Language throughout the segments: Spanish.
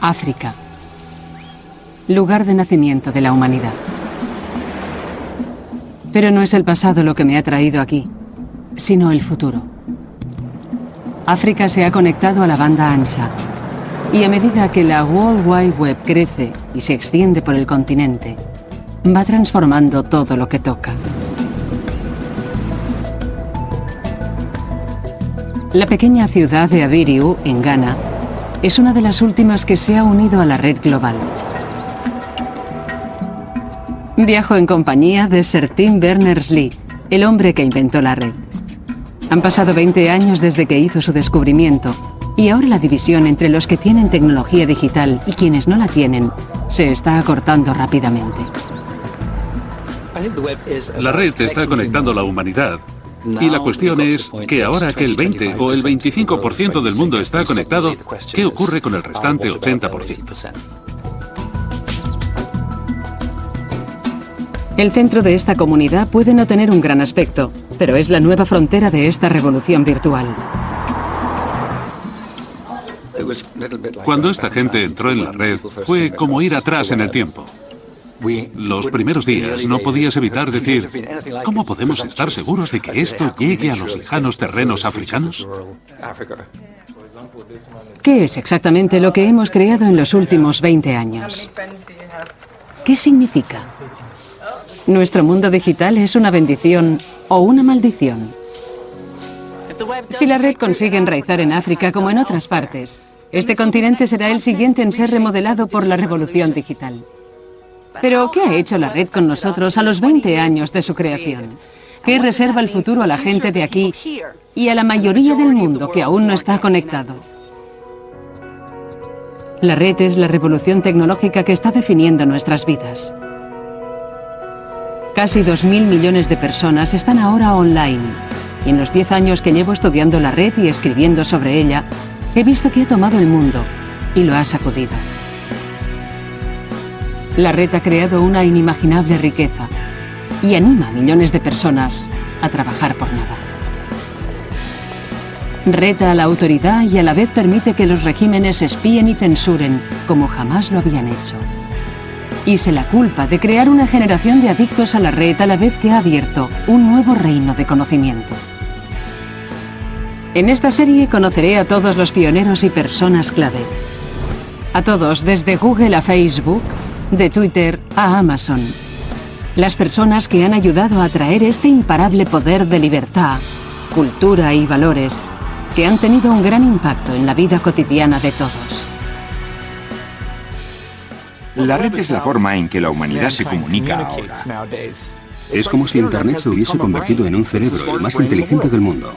África. Lugar de nacimiento de la humanidad. Pero no es el pasado lo que me ha traído aquí, sino el futuro. África se ha conectado a la banda ancha. Y a medida que la World Wide Web crece y se extiende por el continente, va transformando todo lo que toca. La pequeña ciudad de Abiriu, en Ghana, es una de las últimas que se ha unido a la red global. Viajo en compañía de Sir Tim Berners-Lee, el hombre que inventó la red. Han pasado 20 años desde que hizo su descubrimiento, y ahora la división entre los que tienen tecnología digital y quienes no la tienen se está acortando rápidamente. La red está conectando a la humanidad. Y la cuestión es que ahora que el 20 o el 25% del mundo está conectado, ¿qué ocurre con el restante 80%? El centro de esta comunidad puede no tener un gran aspecto, pero es la nueva frontera de esta revolución virtual. Cuando esta gente entró en la red, fue como ir atrás en el tiempo. Los primeros días no podías evitar decir, ¿cómo podemos estar seguros de que esto llegue a los lejanos terrenos africanos? ¿Qué es exactamente lo que hemos creado en los últimos 20 años? ¿Qué significa? ¿Nuestro mundo digital es una bendición o una maldición? Si la red consigue enraizar en África como en otras partes, este continente será el siguiente en ser remodelado por la revolución digital. Pero, ¿qué ha hecho la red con nosotros a los 20 años de su creación? ¿Qué reserva el futuro a la gente de aquí y a la mayoría del mundo que aún no está conectado? La red es la revolución tecnológica que está definiendo nuestras vidas. Casi 2.000 millones de personas están ahora online. Y en los 10 años que llevo estudiando la red y escribiendo sobre ella, he visto que ha tomado el mundo y lo ha sacudido. La red ha creado una inimaginable riqueza y anima a millones de personas a trabajar por nada. Reta a la autoridad y a la vez permite que los regímenes espíen y censuren como jamás lo habían hecho. Y se la culpa de crear una generación de adictos a la red a la vez que ha abierto un nuevo reino de conocimiento. En esta serie conoceré a todos los pioneros y personas clave. A todos, desde Google a Facebook, de Twitter a Amazon. Las personas que han ayudado a traer este imparable poder de libertad, cultura y valores que han tenido un gran impacto en la vida cotidiana de todos. La red es la forma en que la humanidad se comunica ahora. Es como si Internet se hubiese convertido en un cerebro el más inteligente del mundo.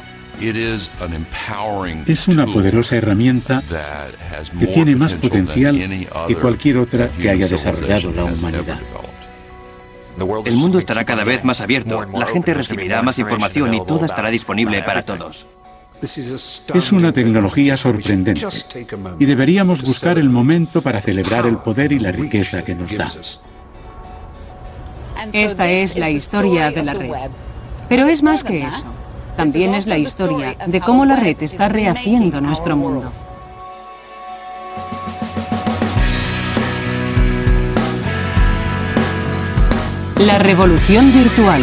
Es una poderosa herramienta que tiene más potencial que cualquier otra que haya desarrollado la humanidad. El mundo estará cada vez más abierto, la gente recibirá más información y toda estará disponible para todos. Es una tecnología sorprendente y deberíamos buscar el momento para celebrar el poder y la riqueza que nos da. Esta es la historia de la red. Pero es más que eso. También es la historia de cómo la red está rehaciendo nuestro mundo. La revolución virtual.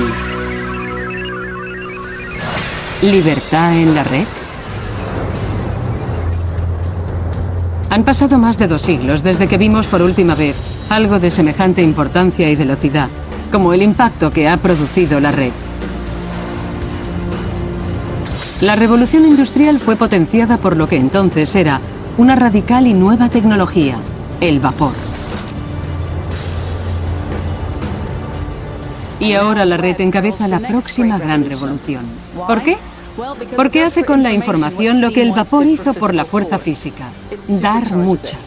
¿Libertad en la red? Han pasado más de 2 siglos desde que vimos por última vez algo de semejante importancia y velocidad, como el impacto que ha producido la red. La revolución industrial fue potenciada por lo que entonces era una radical y nueva tecnología, el vapor. Y ahora la red encabeza la próxima gran revolución. ¿Por qué? Porque hace con la información lo que el vapor hizo por la fuerza física, dar mucha.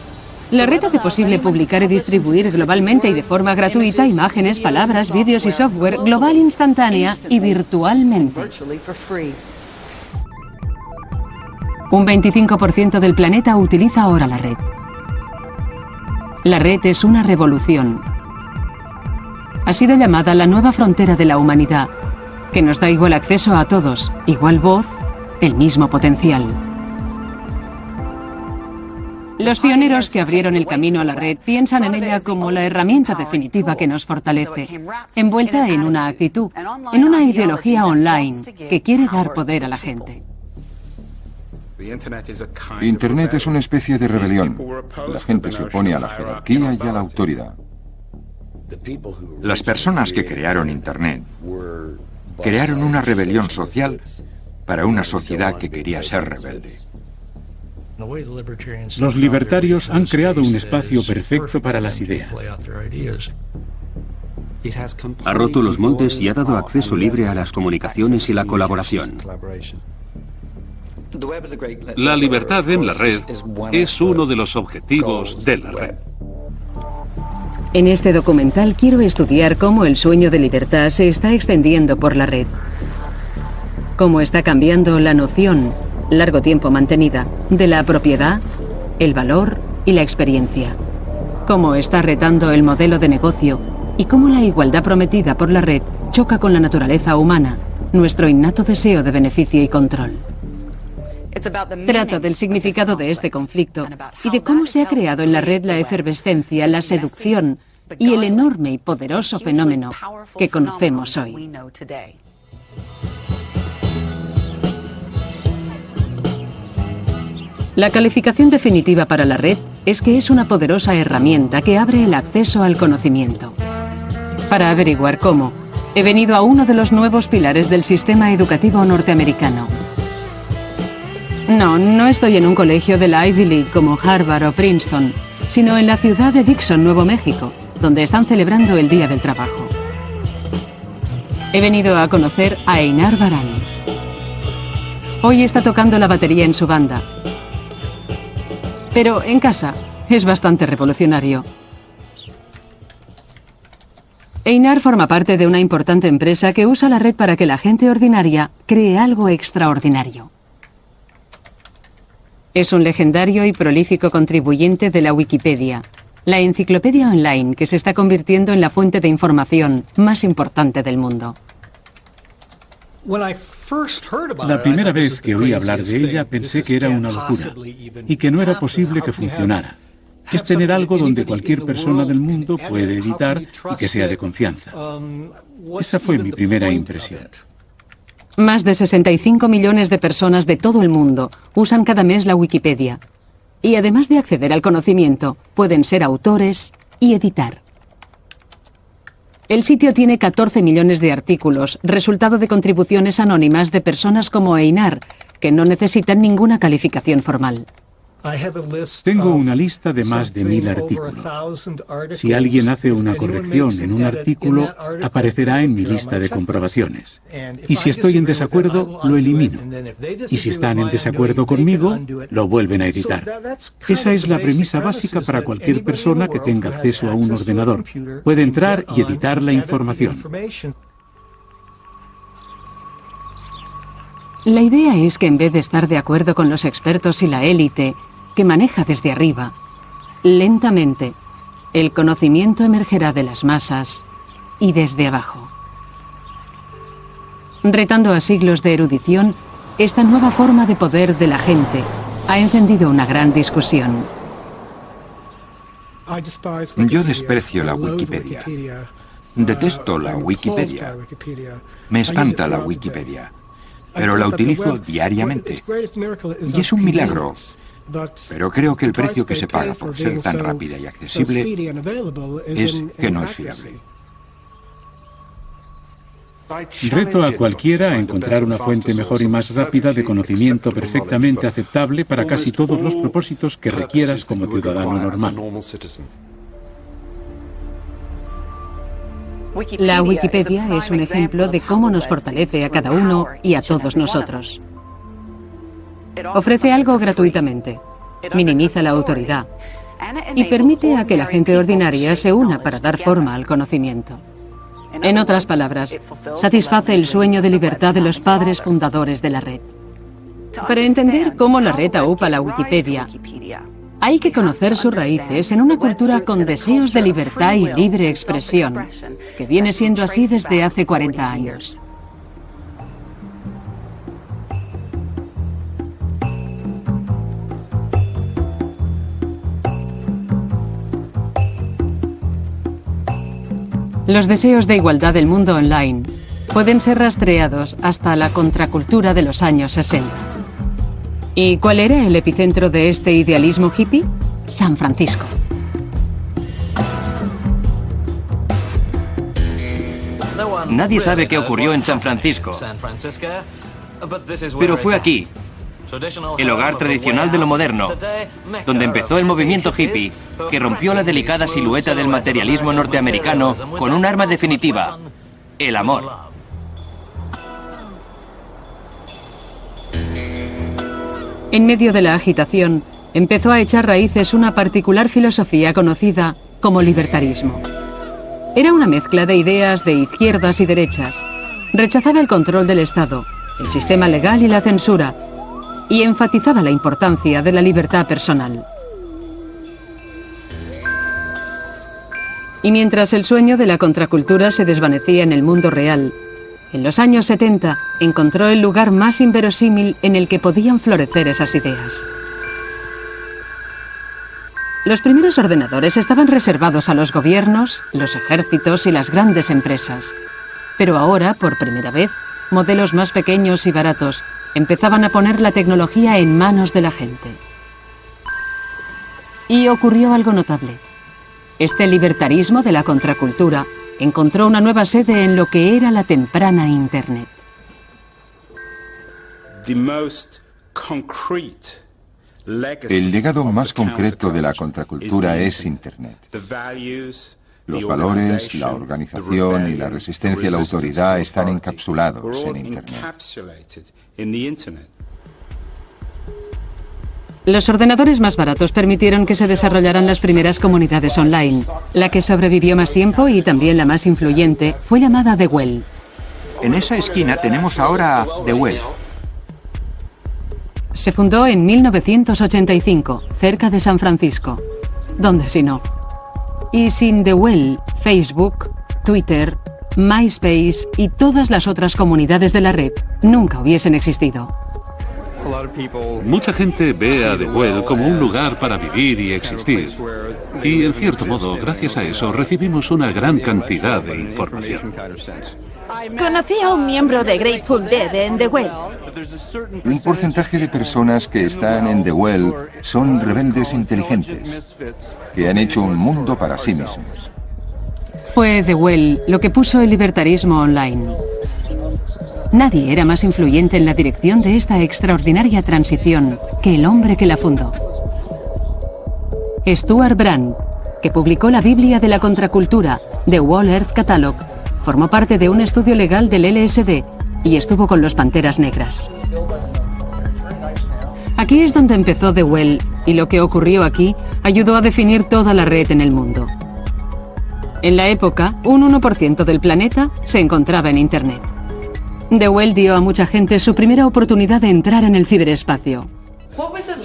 La red hace posible publicar y distribuir globalmente y de forma gratuita imágenes, palabras, vídeos y software global, instantánea y virtualmente. Un 25% del planeta utiliza ahora la red. La red es una revolución. Ha sido llamada la nueva frontera de la humanidad, que nos da igual acceso a todos, igual voz, el mismo potencial. Los pioneros que abrieron el camino a la red piensan en ella como la herramienta definitiva que nos fortalece, envuelta en una actitud, en una ideología online que quiere dar poder a la gente. Internet es una especie de rebelión. La gente se opone a la jerarquía y a la autoridad. Las personas que crearon Internet crearon una rebelión social para una sociedad que quería ser rebelde. Los libertarios han creado un espacio perfecto para las ideas. Ha roto los moldes y ha dado acceso libre a las comunicaciones y la colaboración. La libertad en la red es uno de los objetivos de la red. En este documental quiero estudiar cómo el sueño de libertad se está extendiendo por la red. Cómo está cambiando la noción, largo tiempo mantenida, de la propiedad, el valor y la experiencia. Cómo está retando el modelo de negocio y cómo la igualdad prometida por la red choca con la naturaleza humana, nuestro innato deseo de beneficio y control. Trata del significado de este conflicto y de cómo se ha creado en la red la efervescencia, la seducción y el enorme y poderoso fenómeno que conocemos hoy. La calificación definitiva para la red es que es una poderosa herramienta que abre el acceso al conocimiento. Para averiguar cómo, he venido a uno de los nuevos pilares del sistema educativo norteamericano. No estoy en un colegio de la Ivy League como Harvard o Princeton, sino en la ciudad de Dixon, Nuevo México, donde están celebrando el Día del Trabajo. He venido a conocer a Einar Barán. Hoy está tocando la batería en su banda, pero en casa es bastante revolucionario. Einar forma parte de una importante empresa que usa la red para que la gente ordinaria cree algo extraordinario. Es un legendario y prolífico contribuyente de la Wikipedia, la enciclopedia online que se está convirtiendo en la fuente de información más importante del mundo. La primera vez que oí hablar de ella pensé que era una locura y que no era posible que funcionara. Es tener algo donde cualquier persona del mundo puede editar y que sea de confianza. Esa fue mi primera impresión. Más de 65 millones de personas de todo el mundo usan cada mes la Wikipedia. Y además de acceder al conocimiento, pueden ser autores y editar. El sitio tiene 14 millones de artículos, resultado de contribuciones anónimas de personas como Einar, que no necesitan ninguna calificación formal. Tengo una lista de más de 1000 artículos. Si alguien hace una corrección en un artículo, aparecerá en mi lista de comprobaciones. Y si estoy en desacuerdo, lo elimino. Y si están en desacuerdo conmigo, lo vuelven a editar. Esa es la premisa básica para cualquier persona que tenga acceso a un ordenador. Puede entrar y editar la información. La idea es que en vez de estar de acuerdo con los expertos y la élite, que maneja desde arriba, lentamente, el conocimiento emergerá de las masas y desde abajo. Retando a siglos de erudición, esta nueva forma de poder de la gente ha encendido una gran discusión. Yo desprecio la Wikipedia. Detesto la Wikipedia. Me espanta la Wikipedia. Pero la utilizo diariamente. Y es un milagro. Pero creo que el precio que se paga por ser tan rápida y accesible es que no es fiable. Reto a cualquiera a encontrar una fuente mejor y más rápida de conocimiento perfectamente aceptable para casi todos los propósitos que requieras como ciudadano normal. La Wikipedia es un ejemplo de cómo nos fortalece a cada uno y a todos nosotros. Ofrece algo gratuitamente, minimiza la autoridad y permite a que la gente ordinaria se una para dar forma al conocimiento. En otras palabras, satisface el sueño de libertad de los padres fundadores de la red. Para entender cómo la red aupa la Wikipedia, hay que conocer sus raíces en una cultura con deseos de libertad y libre expresión, que viene siendo así desde hace 40 años. Los deseos de igualdad del mundo online pueden ser rastreados hasta la contracultura de los años 60. ¿Y cuál era el epicentro de este idealismo hippie? San Francisco. Nadie sabe qué ocurrió en San Francisco, pero fue aquí, el hogar tradicional de lo moderno, donde empezó el movimiento hippie, que rompió la delicada silueta del materialismo norteamericano con un arma definitiva, el amor. En medio de la agitación, empezó a echar raíces una particular filosofía conocida como libertarismo. Era una mezcla de ideas de izquierdas y derechas. Rechazaba el control del Estado, el sistema legal y la censura, y enfatizaba la importancia de la libertad personal. Y mientras el sueño de la contracultura se desvanecía en el mundo real, en los años 70 encontró el lugar más inverosímil en el que podían florecer esas ideas. Los primeros ordenadores estaban reservados a los gobiernos, los ejércitos y las grandes empresas. Pero ahora, por primera vez, modelos más pequeños y baratos empezaban a poner la tecnología en manos de la gente. Y ocurrió algo notable. Este libertarismo de la contracultura encontró una nueva sede en lo que era la temprana Internet. El legado más concreto de la contracultura es Internet. Los valores, la organización y la resistencia a la autoridad están encapsulados en Internet. Los ordenadores más baratos permitieron que se desarrollaran las primeras comunidades online. La que sobrevivió más tiempo y también la más influyente fue llamada The Well. En esa esquina tenemos ahora The Well. Se fundó en 1985, cerca de San Francisco. ¿Dónde si no? Y sin The Well, Facebook, Twitter, MySpace y todas las otras comunidades de la red nunca hubiesen existido. Mucha gente ve a The Well como un lugar para vivir y existir. Y, en cierto modo, gracias a eso, recibimos una gran cantidad de información. Conocí a un miembro de Grateful Dead en The Well. Un porcentaje de personas que están en The Well son rebeldes inteligentes, que han hecho un mundo para sí mismos. Fue The Well lo que puso el libertarismo online. Nadie era más influyente en la dirección de esta extraordinaria transición que el hombre que la fundó. Stuart Brand, que publicó la Biblia de la contracultura, The Whole Earth Catalog, formó parte de un estudio legal del LSD y estuvo con los Panteras Negras. Aquí es donde empezó The Well, y lo que ocurrió aquí ayudó a definir toda la red en el mundo. En la época, un 1% del planeta se encontraba en Internet. The Well dio a mucha gente su primera oportunidad de entrar en el ciberespacio.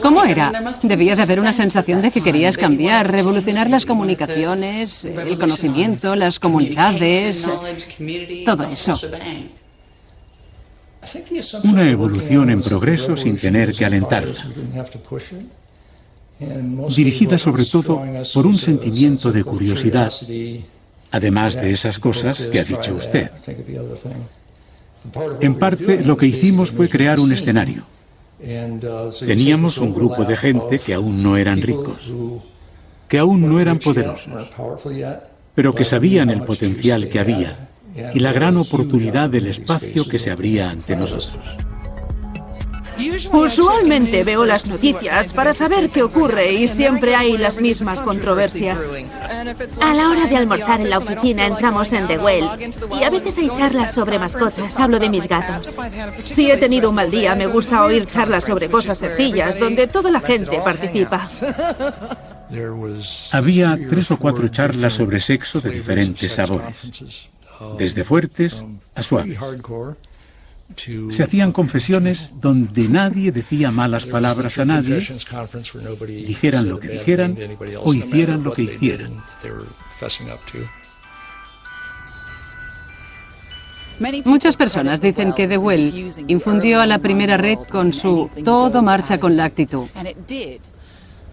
¿Cómo era? Debía de haber una sensación de que querías cambiar, revolucionar las comunicaciones, el conocimiento, las comunidades, todo eso. Una evolución en progreso sin tener que alentarla. Dirigida sobre todo por un sentimiento de curiosidad, además de esas cosas que ha dicho usted. En parte, lo que hicimos fue crear un escenario. Teníamos un grupo de gente que aún no eran ricos, que aún no eran poderosos, pero que sabían el potencial que había y la gran oportunidad del espacio que se abría ante nosotros. Usualmente veo las noticias para saber qué ocurre y siempre hay las mismas controversias. A la hora de almorzar en la oficina entramos en The Well y a veces hay charlas sobre mascotas. Hablo de mis gatos. Si he tenido un mal día, me gusta oír charlas sobre cosas sencillas donde toda la gente participa. Había 3 o 4 charlas sobre sexo de diferentes sabores, desde fuertes a suaves. Se hacían confesiones donde nadie decía malas palabras a nadie, dijeran lo que dijeran o hicieran lo que hicieran. Muchas personas dicen que The Well infundió a la primera red con su todo marcha con la actitud.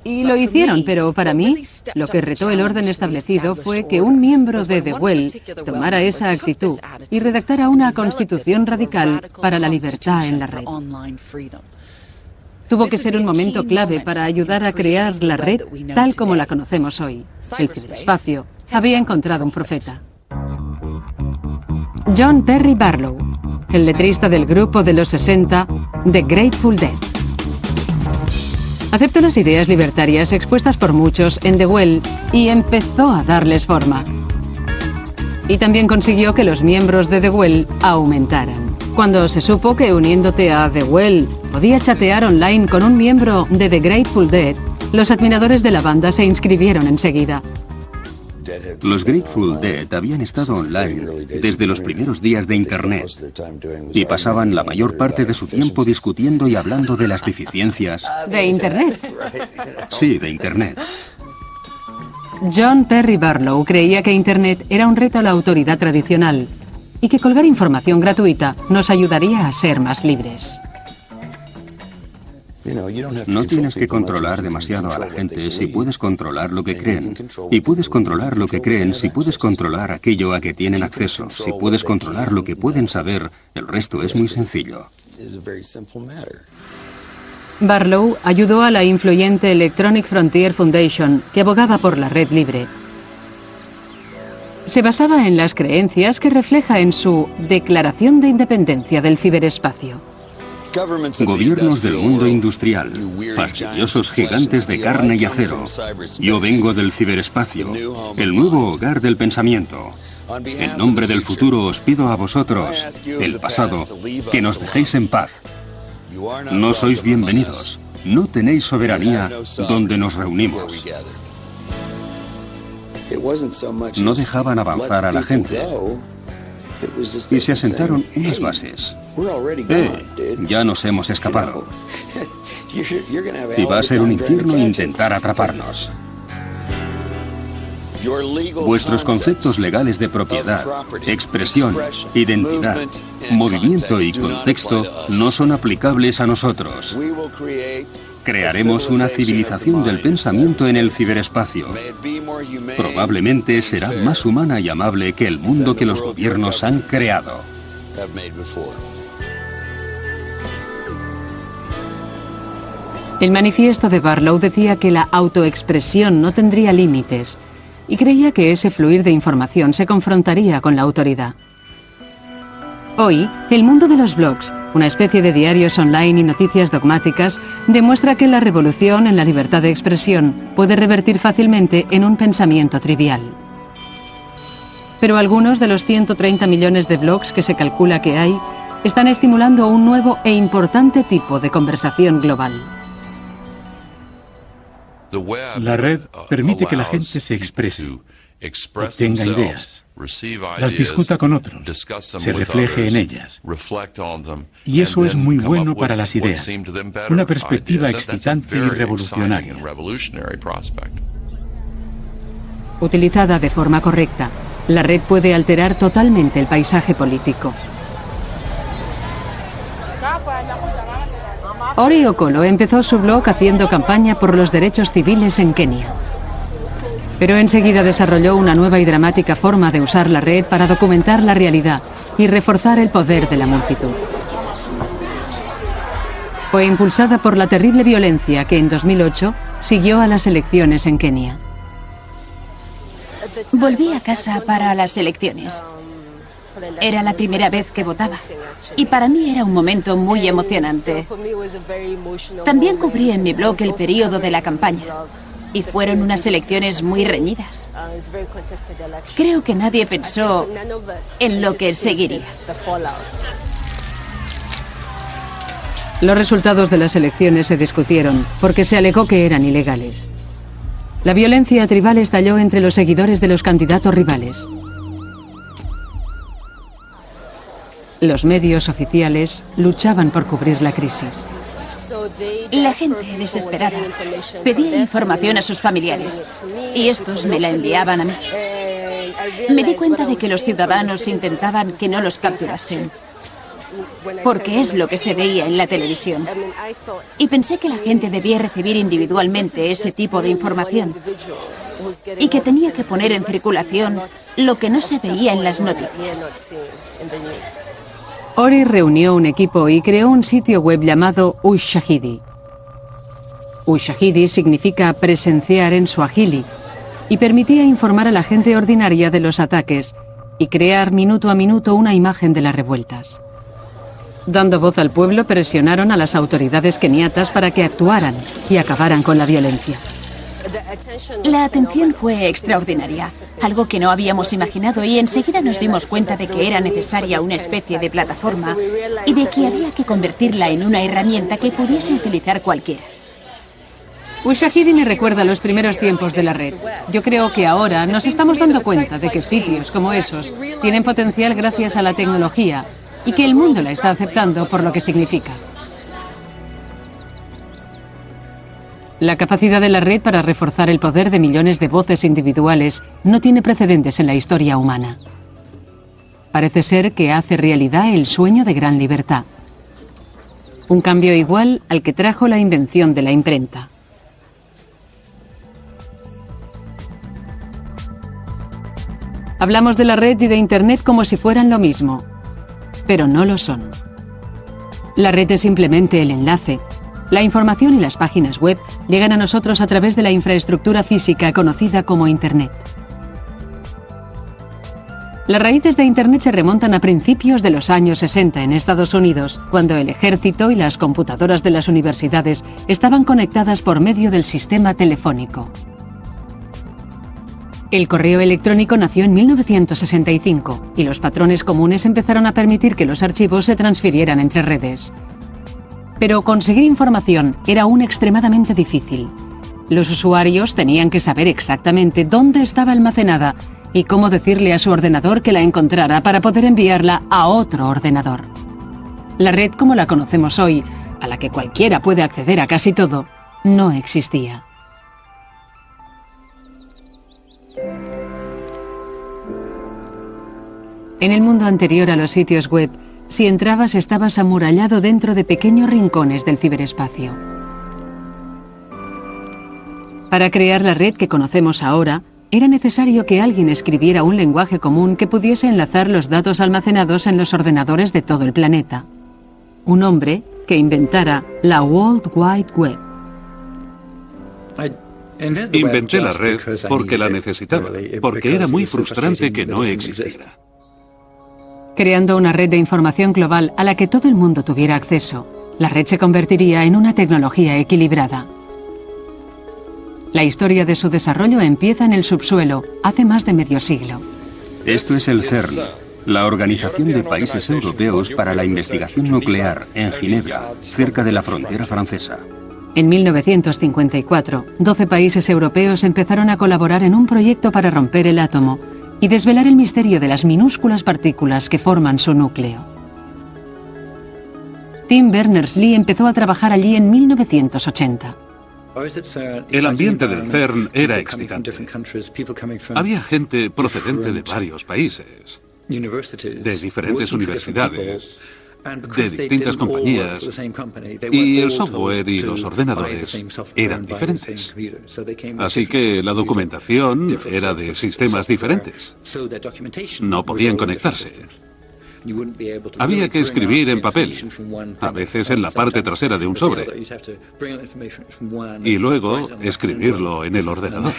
Y lo hicieron, pero para mí, lo que retó el orden establecido fue que un miembro de The Well tomara esa actitud y redactara una constitución radical para la libertad en la red. Tuvo que ser un momento clave para ayudar a crear la red tal como la conocemos hoy. El ciberespacio había encontrado un profeta. John Perry Barlow, el letrista del grupo de los 60, The Grateful Dead. Aceptó las ideas libertarias expuestas por muchos en The Well y empezó a darles forma. Y también consiguió que los miembros de The Well aumentaran. Cuando se supo que uniéndote a The Well podía chatear online con un miembro de The Grateful Dead, los admiradores de la banda se inscribieron enseguida. Los Grateful Dead habían estado online desde los primeros días de Internet y pasaban la mayor parte de su tiempo discutiendo y hablando de las deficiencias. ¿De Internet? Sí, de Internet. John Perry Barlow creía que Internet era un reto a la autoridad tradicional y que colgar información gratuita nos ayudaría a ser más libres. No tienes que controlar demasiado a la gente si puedes controlar lo que creen. Y puedes controlar lo que creen si puedes controlar aquello a que tienen acceso. Si puedes controlar lo que pueden saber, el resto es muy sencillo. Barlow ayudó a la influyente Electronic Frontier Foundation, que abogaba por la red libre. Se basaba en las creencias que refleja en su Declaración de Independencia del Ciberespacio. Gobiernos del mundo industrial, fastidiosos gigantes de carne y acero. Yo vengo del ciberespacio, el nuevo hogar del pensamiento. En nombre del futuro os pido a vosotros, el pasado, que nos dejéis en paz. No sois bienvenidos, no tenéis soberanía donde nos reunimos. No dejaban avanzar a la gente. Y se asentaron unas bases. Ya nos hemos escapado. Y va a ser un infierno intentar atraparnos. Vuestros conceptos legales de propiedad, expresión, identidad, movimiento y contexto no son aplicables a nosotros. Crearemos una civilización del pensamiento en el ciberespacio. Probablemente será más humana y amable que el mundo que los gobiernos han creado. El manifiesto de Barlow decía que la autoexpresión no tendría límites y creía que ese fluir de información se confrontaría con la autoridad. Hoy, el mundo de los blogs, una especie de diarios online y noticias dogmáticas, demuestra que la revolución en la libertad de expresión puede revertir fácilmente en un pensamiento trivial. Pero algunos de los 130 millones de blogs que se calcula que hay están estimulando un nuevo e importante tipo de conversación global. La red permite que la gente se exprese, obtenga ideas, las discuta con otros, se refleje en ellas. Y eso es muy bueno para las ideas, una perspectiva excitante y revolucionaria. Utilizada de forma correcta, la red puede alterar totalmente el paisaje político. Ori Okolo empezó su blog haciendo campaña por los derechos civiles en Kenia. Pero enseguida desarrolló una nueva y dramática forma de usar la red para documentar la realidad y reforzar el poder de la multitud. Fue impulsada por la terrible violencia que en 2008 siguió a las elecciones en Kenia. Volví a casa para las elecciones. Era la primera vez que votaba y para mí era un momento muy emocionante. También cubrí en mi blog el periodo de la campaña y fueron unas elecciones muy reñidas. Creo que nadie pensó en lo que seguiría. Los resultados de las elecciones se discutieron porque se alegó que eran ilegales. La violencia tribal estalló entre los seguidores de los candidatos rivales. Los medios oficiales luchaban por cubrir la crisis. La gente, desesperada, pedía información a sus familiares y estos me la enviaban a mí. Me di cuenta de que los ciudadanos intentaban que no los capturasen. porque es lo que se veía en la televisión. Y pensé que la gente debía recibir individualmente ese tipo de información y que tenía que poner en circulación lo que no se veía en las noticias. Ori reunió un equipo y creó un sitio web llamado Ushahidi. Ushahidi significa presenciar en suajili y permitía informar a la gente ordinaria de los ataques y crear minuto a minuto una imagen de las revueltas. Dando voz al pueblo, presionaron a las autoridades keniatas para que actuaran y acabaran con la violencia. La atención fue extraordinaria, algo que no habíamos imaginado, y enseguida nos dimos cuenta de que era necesaria una especie de plataforma y de que había que convertirla en una herramienta que pudiese utilizar cualquiera. Ushahidi me recuerda los primeros tiempos de la red. Yo creo que ahora nos estamos dando cuenta de que sitios como esos tienen potencial gracias a la tecnología y que el mundo la está aceptando por lo que significa. La capacidad de la red para reforzar el poder de millones de voces individuales no tiene precedentes en la historia humana. Parece ser que hace realidad el sueño de gran libertad. Un cambio igual al que trajo la invención de la imprenta. Hablamos de la red y de Internet como si fueran lo mismo, pero no lo son. La red es simplemente el enlace. La información y las páginas web llegan a nosotros a través de la infraestructura física conocida como Internet. Las raíces de Internet se remontan a principios de los años 60 en Estados Unidos, cuando el ejército y las computadoras de las universidades estaban conectadas por medio del sistema telefónico. El correo electrónico nació en 1965 y los patrones comunes empezaron a permitir que los archivos se transfirieran entre redes. Pero conseguir información era aún extremadamente difícil. Los usuarios tenían que saber exactamente dónde estaba almacenada y cómo decirle a su ordenador que la encontrara para poder enviarla a otro ordenador. La red como la conocemos hoy, a la que cualquiera puede acceder a casi todo, no existía. En el mundo anterior a los sitios web, si entrabas estabas amurallado dentro de pequeños rincones del ciberespacio. Para crear la red que conocemos ahora, era necesario que alguien escribiera un lenguaje común que pudiese enlazar los datos almacenados en los ordenadores de todo el planeta. Un hombre que inventara la World Wide Web. Inventé la red porque la necesitaba, porque era muy frustrante que no existiera. Creando una red de información global a la que todo el mundo tuviera acceso, la red se convertiría en una tecnología equilibrada. La historia de su desarrollo empieza en el subsuelo, hace más de medio siglo. Esto es el CERN, la Organización de Países Europeos para la Investigación Nuclear, en Ginebra, cerca de la frontera francesa. En 1954, 12 países europeos empezaron a colaborar en un proyecto para romper el átomo y desvelar el misterio de las minúsculas partículas que forman su núcleo. Tim Berners-Lee empezó a trabajar allí en 1980. El ambiente del CERN era excitante. Había gente procedente de varios países, de diferentes universidades, de distintas compañías, y el software y los ordenadores eran diferentes. Así que la documentación era de sistemas diferentes. No podían conectarse. Había que escribir en papel, a veces en la parte trasera de un sobre, y luego escribirlo en el ordenador.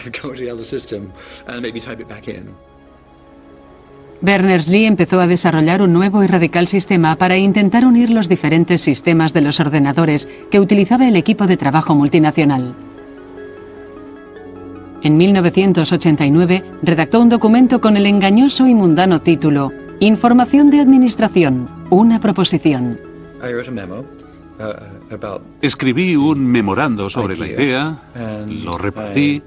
Berners-Lee empezó a desarrollar un nuevo y radical sistema para intentar unir los diferentes sistemas de los ordenadores que utilizaba el equipo de trabajo multinacional. En 1989 redactó un documento con el engañoso y mundano título Información de Administración, una proposición. Escribí un memorando sobre la idea, lo repartí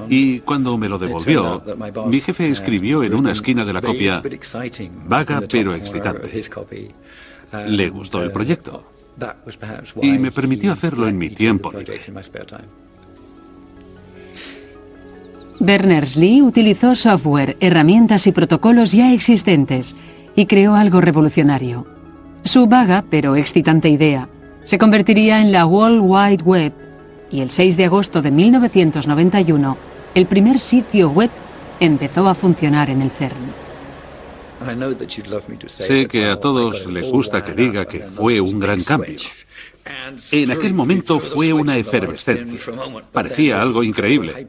y cuando me lo devolvió, mi jefe escribió en una esquina de la copia, vaga pero excitante. Le gustó el proyecto y me permitió hacerlo en mi tiempo libre. Berners-Lee utilizó software, herramientas y protocolos ya existentes y creó algo revolucionario. Su vaga pero excitante idea se convertiría en la World Wide Web y el 6 de agosto de 1991 el primer sitio web empezó a funcionar en el CERN. Sé que a todos les gusta que diga que fue un gran cambio. En aquel momento fue una efervescencia. Parecía algo increíble.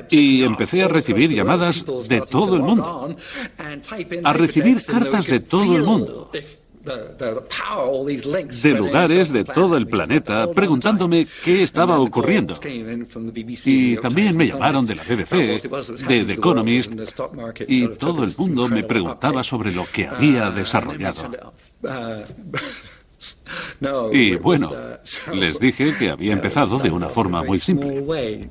Y empecé a recibir llamadas de todo el mundo. A recibir cartas de todo el mundo. De lugares de todo el planeta preguntándome qué estaba ocurriendo. Y también me llamaron de la BBC, de The Economist, y todo el mundo me preguntaba sobre lo que había desarrollado. Y bueno, les dije que había empezado de una forma muy simple.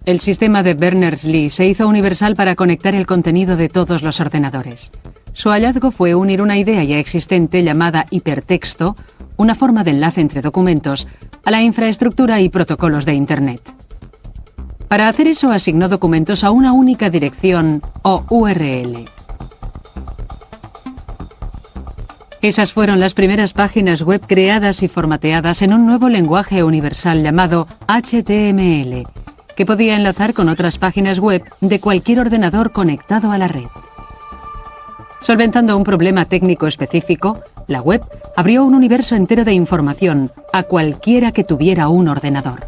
El sistema de Berners-Lee se hizo universal para conectar el contenido de todos los ordenadores. Su hallazgo fue unir una idea ya existente llamada hipertexto, una forma de enlace entre documentos, a la infraestructura y protocolos de Internet. Para hacer eso asignó documentos a una única dirección o URL. Esas fueron las primeras páginas web creadas y formateadas en un nuevo lenguaje universal llamado HTML, que podía enlazar con otras páginas web de cualquier ordenador conectado a la red. Solventando un problema técnico específico, la web abrió un universo entero de información a cualquiera que tuviera un ordenador.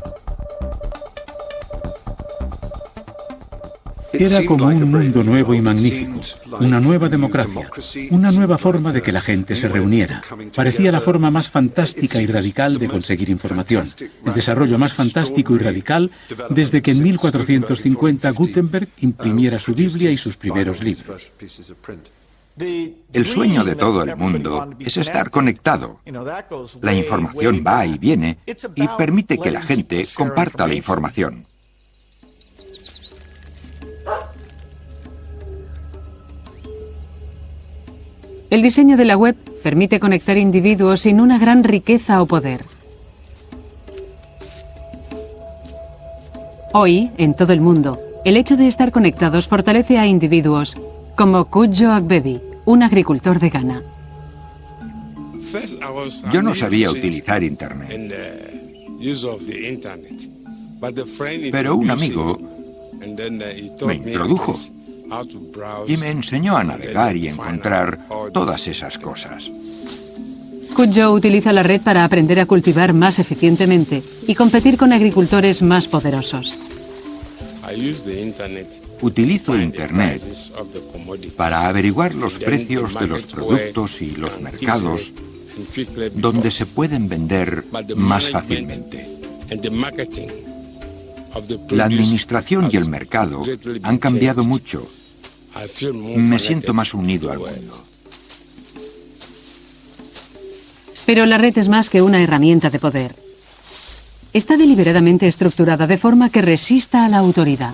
Era como un mundo nuevo y magnífico, una nueva democracia, una nueva forma de que la gente se reuniera. Parecía la forma más fantástica y radical de conseguir información, el desarrollo más fantástico y radical desde que en 1450 Gutenberg imprimiera su Biblia y sus primeros libros. El sueño de todo el mundo es estar conectado. La información va y viene y permite que la gente comparta la información. El diseño de la web permite conectar individuos sin una gran riqueza o poder. Hoy, en todo el mundo, el hecho de estar conectados fortalece a individuos como Kudjo Agbebi, un agricultor de Ghana. Yo no sabía utilizar Internet, pero un amigo me introdujo y me enseñó a navegar y encontrar todas esas cosas. Kudjo utiliza la red para aprender a cultivar más eficientemente y competir con agricultores más poderosos. Utilizo Internet para averiguar los precios de los productos y los mercados donde se pueden vender más fácilmente. La administración y el mercado han cambiado mucho. Me siento más unido al mundo. Pero la red es más que una herramienta de poder. Está deliberadamente estructurada de forma que resista a la autoridad.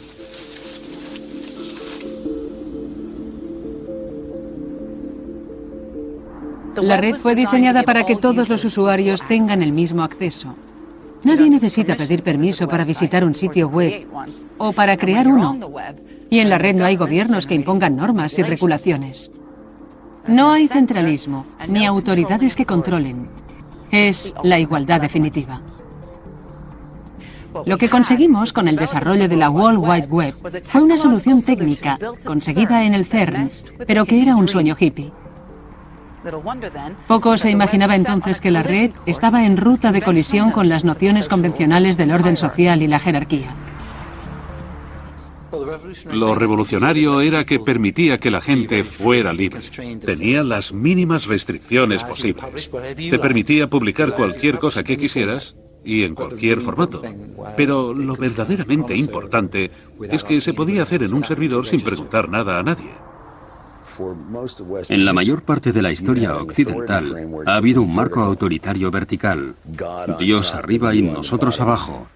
La red fue diseñada para que todos los usuarios tengan el mismo acceso. Nadie necesita pedir permiso para visitar un sitio web o para crear uno. Y en la red no hay gobiernos que impongan normas y regulaciones. No hay centralismo, ni autoridades que controlen. Es la igualdad definitiva. Lo que conseguimos con el desarrollo de la World Wide Web fue una solución técnica conseguida en el CERN, pero que era un sueño hippie. Poco se imaginaba entonces que la red estaba en ruta de colisión con las nociones convencionales del orden social y la jerarquía. Lo revolucionario era que permitía que la gente fuera libre. Tenía las mínimas restricciones posibles. Te permitía publicar cualquier cosa que quisieras y en cualquier formato. Pero lo verdaderamente importante es que se podía hacer en un servidor sin preguntar nada a nadie. En la mayor parte de la historia occidental ha habido un marco autoritario vertical. Dios arriba y nosotros abajo.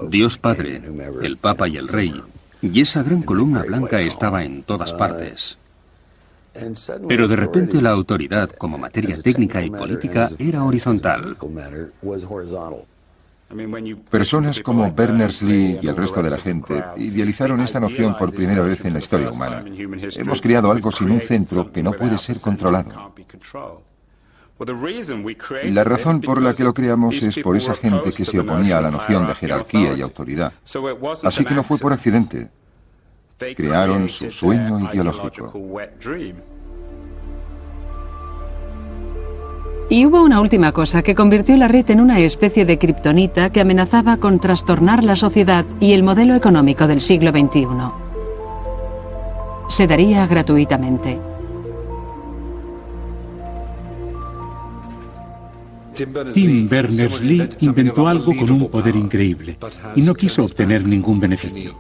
Dios Padre, el Papa y el Rey. Y esa gran columna blanca estaba en todas partes. Pero de repente la autoridad, como materia técnica y política, era horizontal. Personas como Berners-Lee y el resto de la gente idealizaron esta noción por primera vez en la historia humana. Hemos creado algo sin un centro que no puede ser controlado. La razón por la que lo creamos es por esa gente que se oponía a la noción de jerarquía y autoridad. Así que no fue por accidente. Crearon su sueño ideológico. Y hubo una última cosa que convirtió la red en una especie de kriptonita que amenazaba con trastornar la sociedad y el modelo económico del siglo XXI. Se daría gratuitamente. Tim Berners-Lee inventó algo con un poder increíble y no quiso obtener ningún beneficio.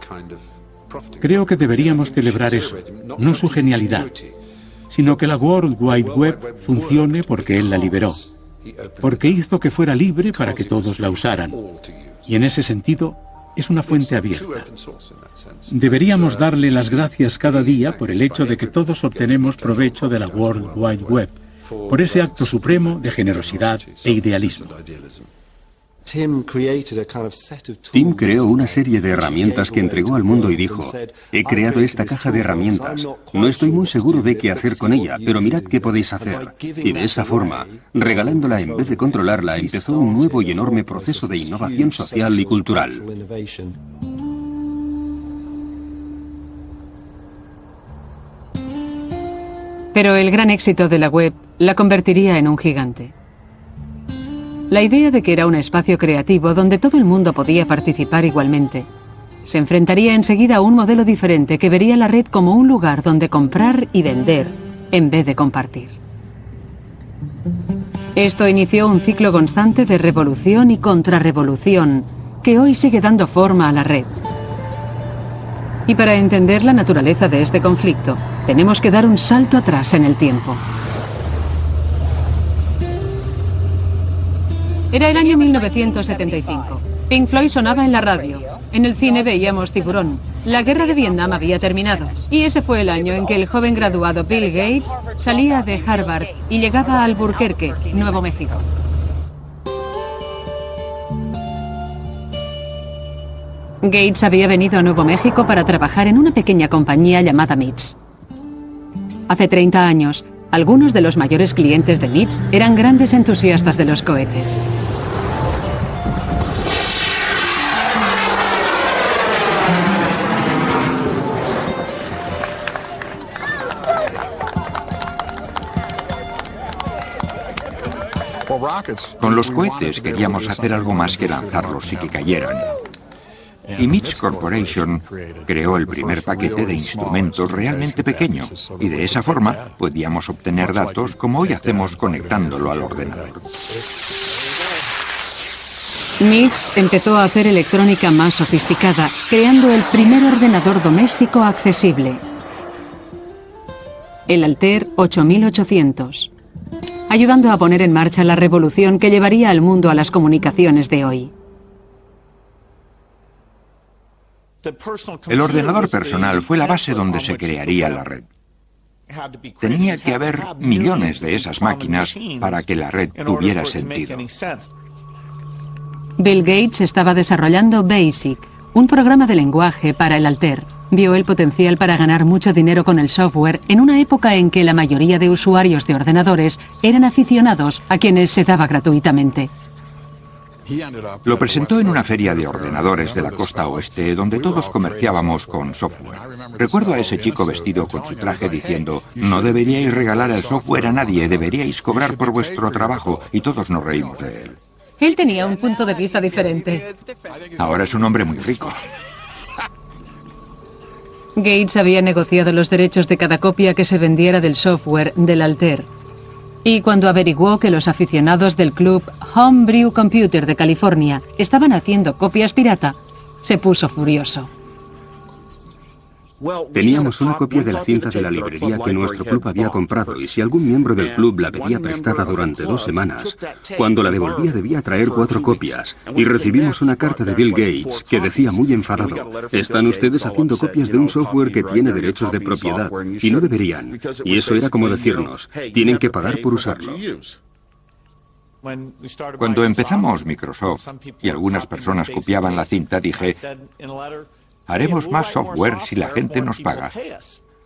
Creo que deberíamos celebrar eso, no su genialidad, sino que la World Wide Web funcione porque él la liberó, porque hizo que fuera libre para que todos la usaran. Y en ese sentido, es una fuente abierta. Deberíamos darle las gracias cada día por el hecho de que todos obtenemos provecho de la World Wide Web, por ese acto supremo de generosidad e idealismo. Tim creó una serie de herramientas que entregó al mundo y dijo: he creado esta caja de herramientas. No estoy muy seguro de qué hacer con ella, pero mirad qué podéis hacer. Y de esa forma, regalándola en vez de controlarla, empezó un nuevo y enorme proceso de innovación social y cultural. Pero el gran éxito de la web la convertiría en un gigante. La idea de que era un espacio creativo donde todo el mundo podía participar igualmente se enfrentaría enseguida a un modelo diferente que vería la red como un lugar donde comprar y vender en vez de compartir. Esto inició un ciclo constante de revolución y contrarrevolución que hoy sigue dando forma a la red. Y para entender la naturaleza de este conflicto, tenemos que dar un salto atrás en el tiempo. Era el año 1975. Pink Floyd sonaba en la radio. En el cine veíamos Tiburón. La guerra de Vietnam había terminado. Y ese fue el año en que el joven graduado Bill Gates salía de Harvard y llegaba a Albuquerque, Nuevo México. Gates había venido a Nuevo México para trabajar en una pequeña compañía llamada MITS. Hace 30 años, algunos de los mayores clientes de MITS eran grandes entusiastas de los cohetes. Con los cohetes queríamos hacer algo más que lanzarlos y que cayeran. Y MITS Corporation creó el primer paquete de instrumentos realmente pequeño, y de esa forma podíamos obtener datos como hoy hacemos conectándolo al ordenador. MITS empezó a hacer electrónica más sofisticada, creando el primer ordenador doméstico accesible, el Altair 8800, ayudando a poner en marcha la revolución que llevaría al mundo a las comunicaciones de hoy. El ordenador personal fue la base donde se crearía la red. Tenía que haber millones de esas máquinas para que la red tuviera sentido. Bill Gates estaba desarrollando BASIC, un programa de lenguaje para el Altair. Vio el potencial para ganar mucho dinero con el software en una época en que la mayoría de usuarios de ordenadores eran aficionados a quienes se daba gratuitamente. Lo presentó en una feria de ordenadores de la costa oeste donde todos comerciábamos con software. Recuerdo a ese chico vestido con su traje diciendo: no deberíais regalar el software a nadie, deberíais cobrar por vuestro trabajo, y todos nos reímos de él. Él tenía un punto de vista diferente. Ahora es un hombre muy rico. Gates había negociado los derechos de cada copia que se vendiera del software del Altair. Y cuando averiguó que los aficionados del club Homebrew Computer de California estaban haciendo copias pirata, se puso furioso. Teníamos una copia de la cinta de la librería que nuestro club había comprado, y si algún miembro del club la pedía prestada durante 2 semanas, cuando la devolvía debía traer 4 copias, y recibimos una carta de Bill Gates que decía muy enfadado: están ustedes haciendo copias de un software que tiene derechos de propiedad, y no deberían. Y eso era como decirnos: tienen que pagar por usarlo. Cuando empezamos Microsoft y algunas personas copiaban la cinta, dije, haremos más software si la gente nos paga.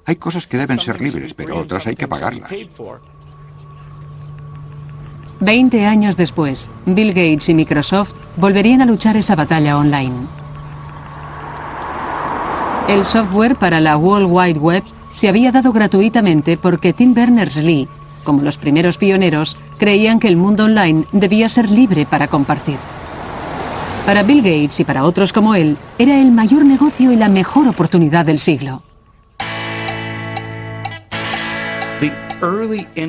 Hay cosas que deben ser libres, pero otras hay que pagarlas. 20 años después, Bill Gates y Microsoft volverían a luchar esa batalla online. El software para la World Wide Web se había dado gratuitamente porque Tim Berners-Lee, como los primeros pioneros, creían que el mundo online debía ser libre para compartir. Para Bill Gates y para otros como él, era el mayor negocio y la mejor oportunidad del siglo.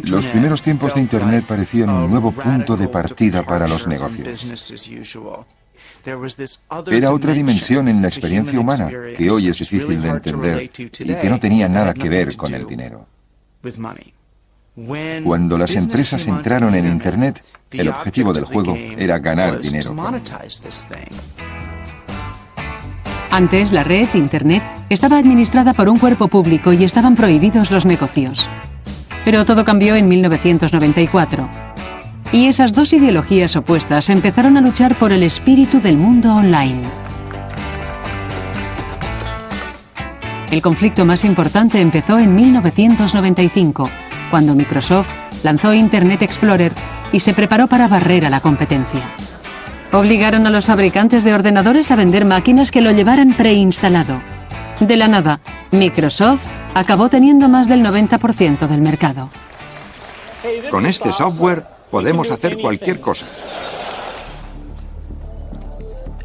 Los primeros tiempos de Internet parecían un nuevo punto de partida para los negocios. Era otra dimensión en la experiencia humana que hoy es difícil de entender y que no tenía nada que ver con el dinero. Cuando las empresas entraron en Internet, el objetivo del juego era ganar dinero. Antes, la red, Internet, estaba administrada por un cuerpo público y estaban prohibidos los negocios. Pero todo cambió en 1994. Y esas dos ideologías opuestas empezaron a luchar por el espíritu del mundo online. El conflicto más importante empezó en 1995, cuando Microsoft lanzó Internet Explorer y se preparó para barrer a la competencia. Obligaron a los fabricantes de ordenadores a vender máquinas que lo llevaran preinstalado. De la nada, Microsoft acabó teniendo más del 90% del mercado. Con este software podemos hacer cualquier cosa.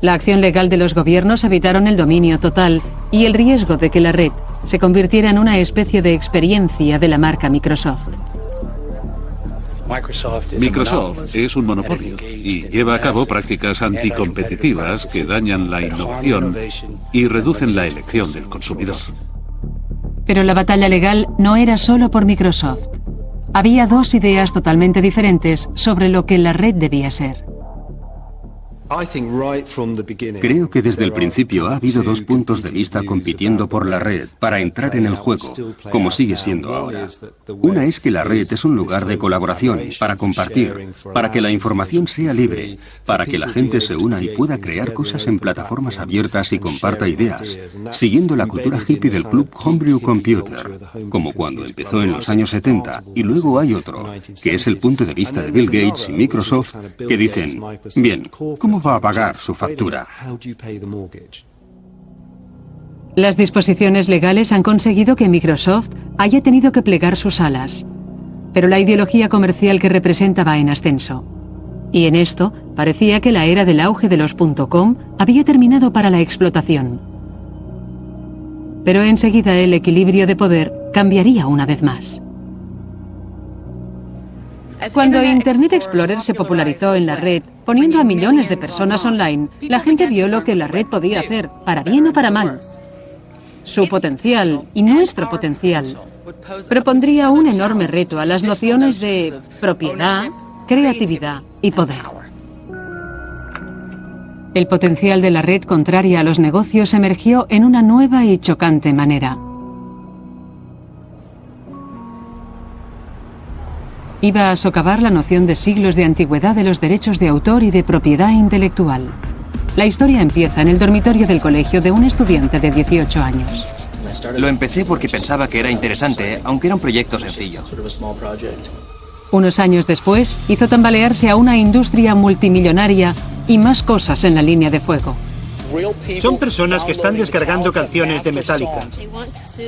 La acción legal de los gobiernos evitaron el dominio total y el riesgo de que la red se convirtiera en una especie de experiencia de la marca Microsoft. Microsoft es un monopolio y lleva a cabo prácticas anticompetitivas que dañan la innovación y reducen la elección del consumidor. Pero la batalla legal no era solo por Microsoft. Había dos ideas totalmente diferentes sobre lo que la red debía ser. Creo que desde el principio ha habido dos puntos de vista compitiendo por la red para entrar en el juego, como sigue siendo ahora. Una es que la red es un lugar de colaboración, para compartir, para que la información sea libre, para que la gente se una y pueda crear cosas en plataformas abiertas y comparta ideas, siguiendo la cultura hippie del club Homebrew Computer, como cuando empezó en los años 70, y luego hay otro, que es el punto de vista de Bill Gates y Microsoft, que dicen, bien, ¿cómo va a pagar su factura? Las disposiciones legales han conseguido que Microsoft haya tenido que plegar sus alas, pero la ideología comercial que representa va en ascenso. Y en esto parecía que la era del auge de los .com había terminado para la explotación. Pero enseguida el equilibrio de poder cambiaría una vez más. Cuando Internet Explorer se popularizó en la red, poniendo a millones de personas online, la gente vio lo que la red podía hacer, para bien o para mal. Su potencial y nuestro potencial propondría un enorme reto a las nociones de propiedad, creatividad y poder. El potencial de la red contraria a los negocios emergió en una nueva y chocante manera. Iba a socavar la noción de siglos de antigüedad de los derechos de autor y de propiedad intelectual. La historia empieza en el dormitorio del colegio de un estudiante de 18 años. Lo empecé porque pensaba que era interesante, aunque era un proyecto sencillo. Unos años después, hizo tambalearse a una industria multimillonaria y más cosas en la línea de fuego. Son personas que están descargando canciones de Metallica.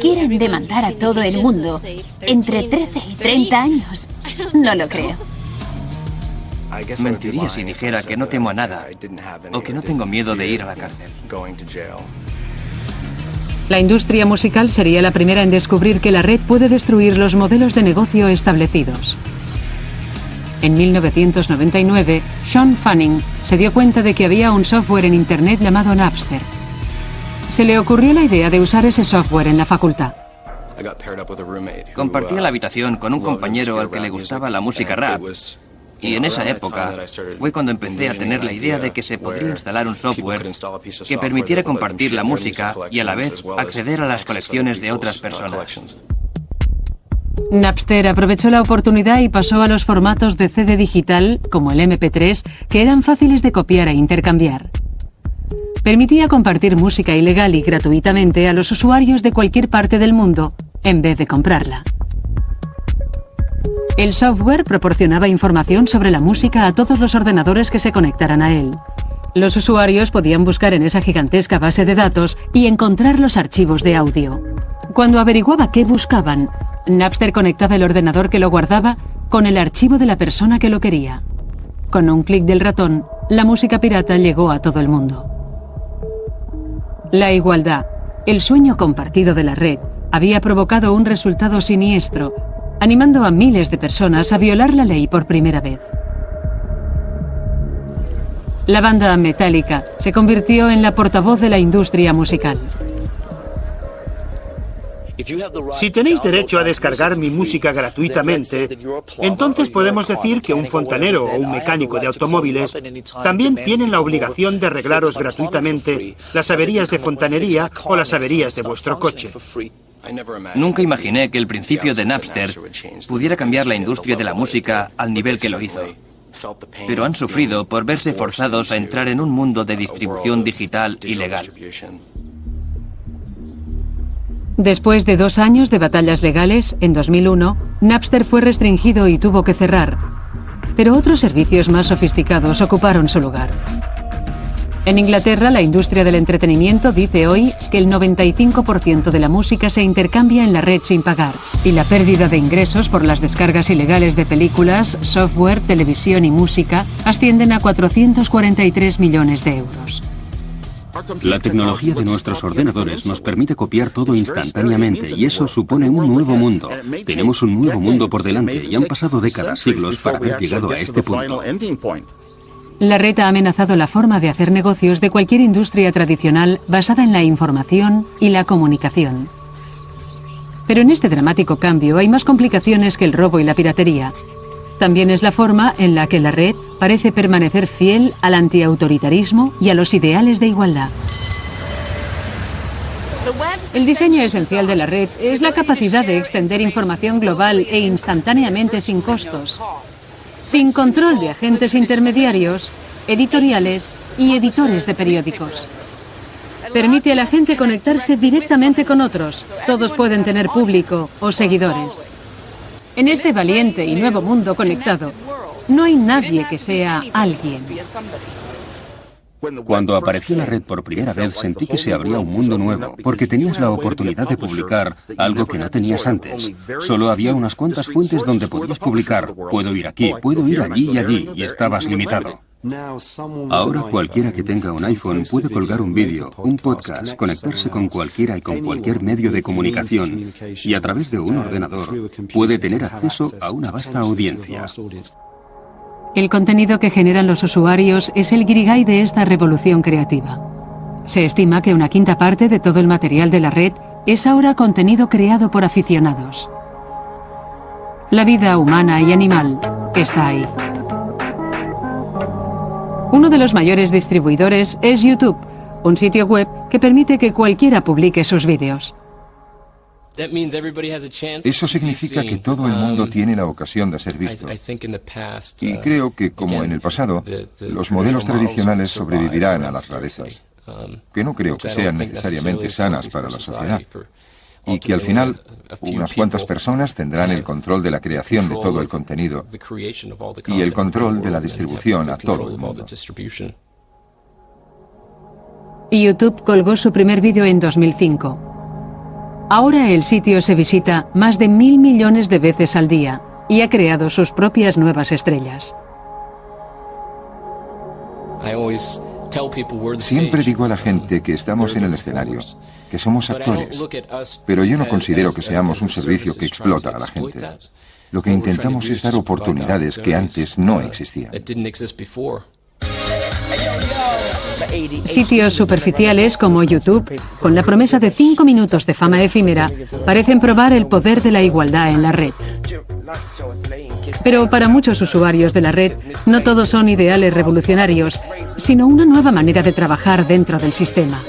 Quieren demandar a todo el mundo entre 13 y 30 años. No lo creo. Mentiría si dijera que no temo a nada o que no tengo miedo de ir a la cárcel. La industria musical sería la primera en descubrir que la red puede destruir los modelos de negocio establecidos. En 1999, Sean Fanning se dio cuenta de que había un software en Internet llamado Napster. Se le ocurrió la idea de usar ese software en la facultad. Compartía la habitación con un compañero al que le gustaba la música rap. Y en esa época fue cuando empecé a tener la idea de que se podría instalar un software que permitiera compartir la música y a la vez acceder a las colecciones de otras personas. Napster aprovechó la oportunidad y pasó a los formatos de CD digital, como el MP3, que eran fáciles de copiar e intercambiar. Permitía compartir música ilegal y gratuitamente a los usuarios de cualquier parte del mundo, en vez de comprarla. El software proporcionaba información sobre la música a todos los ordenadores que se conectaran a él. Los usuarios podían buscar en esa gigantesca base de datos y encontrar los archivos de audio. Cuando averiguaba qué buscaban, Napster conectaba el ordenador que lo guardaba con el archivo de la persona que lo quería. Con un clic del ratón, la música pirata llegó a todo el mundo. La igualdad, el sueño compartido de la red, había provocado un resultado siniestro, animando a miles de personas a violar la ley por primera vez. La banda Metallica se convirtió en la portavoz de la industria musical. Si tenéis derecho a descargar mi música gratuitamente, entonces podemos decir que un fontanero o un mecánico de automóviles también tienen la obligación de arreglaros gratuitamente las averías de fontanería o las averías de vuestro coche. Nunca imaginé que el principio de Napster pudiera cambiar la industria de la música al nivel que lo hizo. Pero han sufrido por verse forzados a entrar en un mundo de distribución digital ilegal. Después de 2 años de batallas legales, en 2001, Napster fue restringido y tuvo que cerrar. Pero otros servicios más sofisticados ocuparon su lugar. En Inglaterra, la industria del entretenimiento dice hoy que el 95% de la música se intercambia en la red sin pagar, y la pérdida de ingresos por las descargas ilegales de películas, software, televisión y música ascienden a 443 millones de euros. La tecnología de nuestros ordenadores nos permite copiar todo instantáneamente y eso supone un nuevo mundo. Tenemos un nuevo mundo por delante y han pasado décadas, siglos para haber llegado a este punto. La red ha amenazado la forma de hacer negocios de cualquier industria tradicional basada en la información y la comunicación. Pero en este dramático cambio hay más complicaciones que el robo y la piratería. También es la forma en la que la red parece permanecer fiel al antiautoritarismo y a los ideales de igualdad. El diseño esencial de la red es la capacidad de extender información global e instantáneamente sin costos, sin control de agentes intermediarios, editoriales y editores de periódicos. Permite a la gente conectarse directamente con otros. Todos pueden tener público o seguidores. En este valiente y nuevo mundo conectado, no hay nadie que sea alguien. Cuando apareció la red por primera vez sentí que se abría un mundo nuevo, porque tenías la oportunidad de publicar algo que no tenías antes. Solo había unas cuantas fuentes donde podías publicar. Puedo ir aquí, puedo ir allí y allí, y estabas limitado. Ahora cualquiera que tenga un iPhone puede colgar un vídeo, un podcast, conectarse con cualquiera y con cualquier medio de comunicación, y a través de un ordenador puede tener acceso a una vasta audiencia. El contenido que generan los usuarios es el guirigay de esta revolución creativa. Se estima que una quinta parte de todo el material de la red es ahora contenido creado por aficionados. La vida humana y animal está ahí. Uno de los mayores distribuidores es YouTube, un sitio web que permite que cualquiera publique sus vídeos. Eso significa que todo el mundo tiene la ocasión de ser visto. Y creo que, como en el pasado, los modelos tradicionales sobrevivirán a las rarezas, que no creo que sean necesariamente sanas para la sociedad. Y que al final, unas cuantas personas tendrán el control de la creación de todo el contenido y el control de la distribución a todo el mundo. YouTube colgó su primer vídeo en 2005. Ahora el sitio se visita más de 1.000 millones de veces al día y ha creado sus propias nuevas estrellas. Siempre digo a la gente que estamos en el escenario, que somos actores, pero yo no considero que seamos un servicio que explota a la gente. Lo que intentamos es dar oportunidades que antes no existían. Sitios superficiales como YouTube, con la promesa de 5 minutos de fama efímera, parecen probar el poder de la igualdad en la red. Pero para muchos usuarios de la red, no todos son ideales revolucionarios, sino una nueva manera de trabajar dentro del sistema.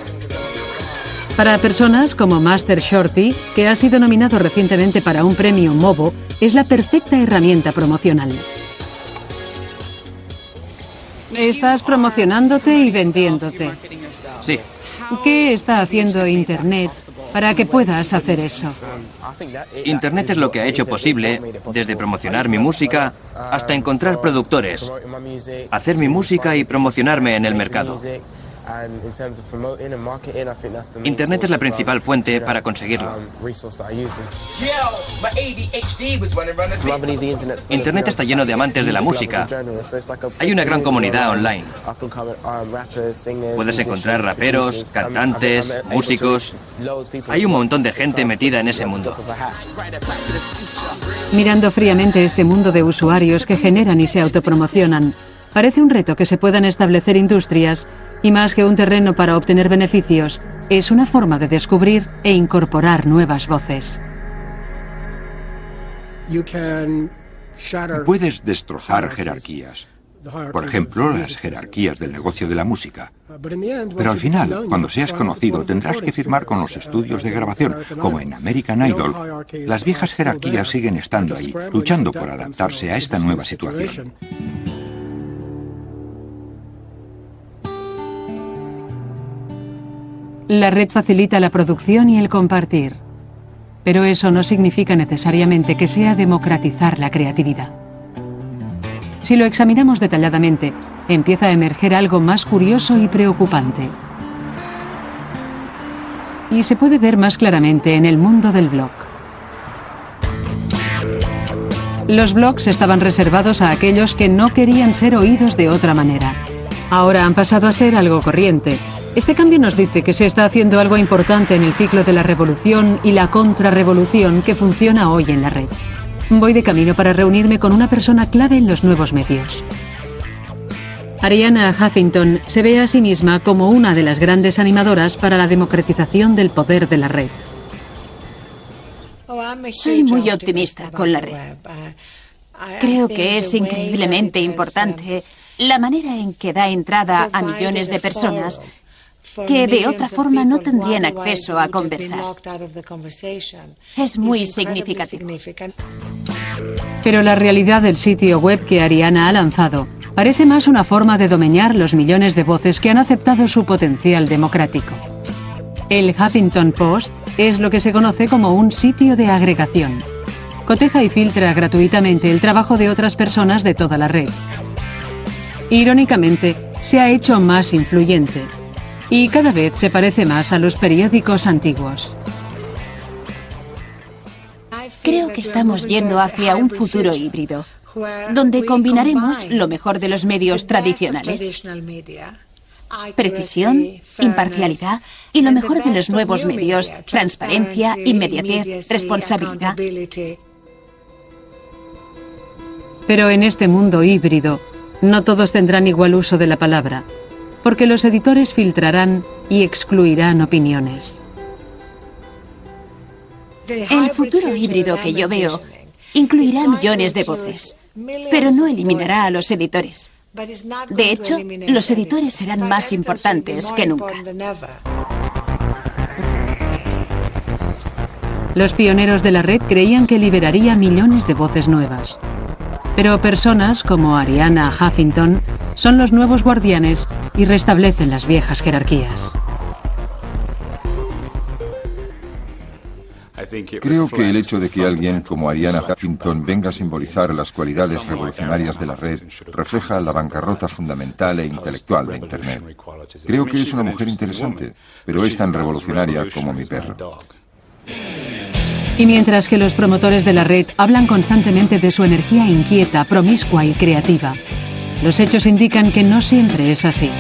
Para personas como Master Shorty, que ha sido nominado recientemente para un premio Movo, es la perfecta herramienta promocional. Estás promocionándote y vendiéndote. Sí. ¿Qué está haciendo Internet para que puedas hacer eso? Internet es lo que ha hecho posible, desde promocionar mi música hasta encontrar productores, hacer mi música y promocionarme en el mercado. Internet es la principal fuente para conseguirlo. Internet está lleno de amantes de la música. Hay una gran comunidad online. Puedes encontrar raperos, cantantes, músicos. Hay un montón de gente metida en ese mundo. Mirando fríamente este mundo de usuarios que generan y se autopromocionan, parece un reto que se puedan establecer industrias y, más que un terreno para obtener beneficios, es una forma de descubrir e incorporar nuevas voces. Puedes destrozar jerarquías. Por ejemplo, las jerarquías del negocio de la música. Pero al final, cuando seas conocido, tendrás que firmar con los estudios de grabación, como en American Idol. Las viejas jerarquías siguen estando ahí, luchando por adaptarse a esta nueva situación. La red facilita la producción y el compartir, pero eso no significa necesariamente que sea democratizar la creatividad. Si lo examinamos detalladamente, empieza a emerger algo más curioso y preocupante. Y se puede ver más claramente en el mundo del blog. Los blogs estaban reservados a aquellos que no querían ser oídos de otra manera. Ahora han pasado a ser algo corriente. Este cambio nos dice que se está haciendo algo importante en el ciclo de la revolución y la contrarrevolución que funciona hoy en la red. Voy de camino para reunirme con una persona clave en los nuevos medios. Arianna Huffington se ve a sí misma como una de las grandes animadoras para la democratización del poder de la red. Soy muy optimista con la red. Creo que es increíblemente importante la manera en que da entrada a millones de personas que de otra forma no tendrían acceso a conversar. Es muy significativo. Pero la realidad del sitio web que Arianna ha lanzado parece más una forma de domeñar los millones de voces que han aceptado su potencial democrático. El Huffington Post es lo que se conoce como un sitio de agregación. Coteja y filtra gratuitamente el trabajo de otras personas de toda la red. Irónicamente, se ha hecho más influyente y cada vez se parece más a los periódicos antiguos. Creo que estamos yendo hacia un futuro híbrido, donde combinaremos lo mejor de los medios tradicionales, precisión, imparcialidad y lo mejor de los nuevos medios, transparencia, inmediatez, responsabilidad. Pero en este mundo híbrido, no todos tendrán igual uso de la palabra, porque los editores filtrarán y excluirán opiniones. El futuro híbrido que yo veo incluirá millones de voces, pero no eliminará a los editores. De hecho, los editores serán más importantes que nunca. Los pioneros de la red creían que liberaría millones de voces nuevas. Pero personas como Arianna Huffington son los nuevos guardianes y restablecen las viejas jerarquías. Creo que el hecho de que alguien como Arianna Huffington venga a simbolizar las cualidades revolucionarias de la red refleja la bancarrota fundamental e intelectual de Internet. Creo que es una mujer interesante, pero es tan revolucionaria como mi perro. Y mientras que los promotores de la red hablan constantemente de su energía inquieta, promiscua y creativa, los hechos indican que no siempre es así.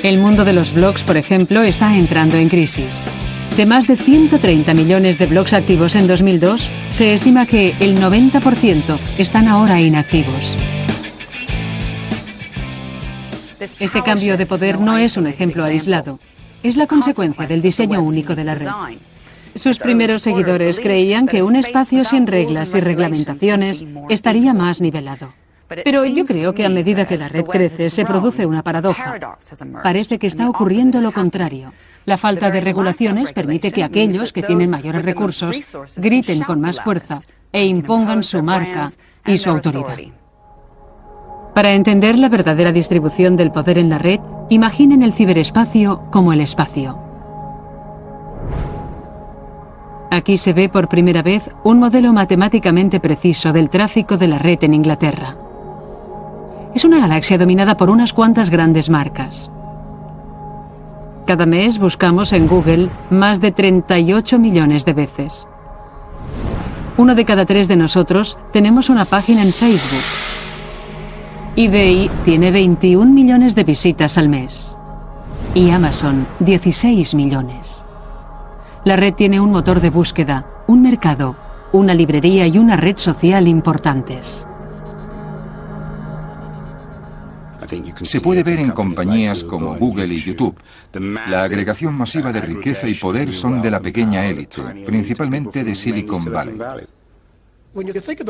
El mundo de los blogs, por ejemplo, está entrando en crisis. De más de 130 millones de blogs activos en 2002, se estima que el 90% están ahora inactivos. Este cambio de poder no es un ejemplo aislado, es la consecuencia del diseño único de la red. Sus primeros seguidores creían que un espacio sin reglas y reglamentaciones estaría más nivelado. Pero yo creo que a medida que la red crece, se produce una paradoja. Parece que está ocurriendo lo contrario. La falta de regulaciones permite que aquellos que tienen mayores recursos griten con más fuerza e impongan su marca y su autoridad. Para entender la verdadera distribución del poder en la red, imaginen el ciberespacio como el espacio. Aquí se ve por primera vez un modelo matemáticamente preciso del tráfico de la red en Inglaterra. Es una galaxia dominada por unas cuantas grandes marcas. Cada mes buscamos en Google más de 38 millones de veces. 1 de cada 3 de nosotros tenemos una página en Facebook. eBay tiene 21 millones de visitas al mes. Y Amazon, 16 millones. La red tiene un motor de búsqueda, un mercado, una librería y una red social importantes. Se puede ver en compañías como Google y YouTube. La agregación masiva de riqueza y poder son de la pequeña élite, principalmente de Silicon Valley.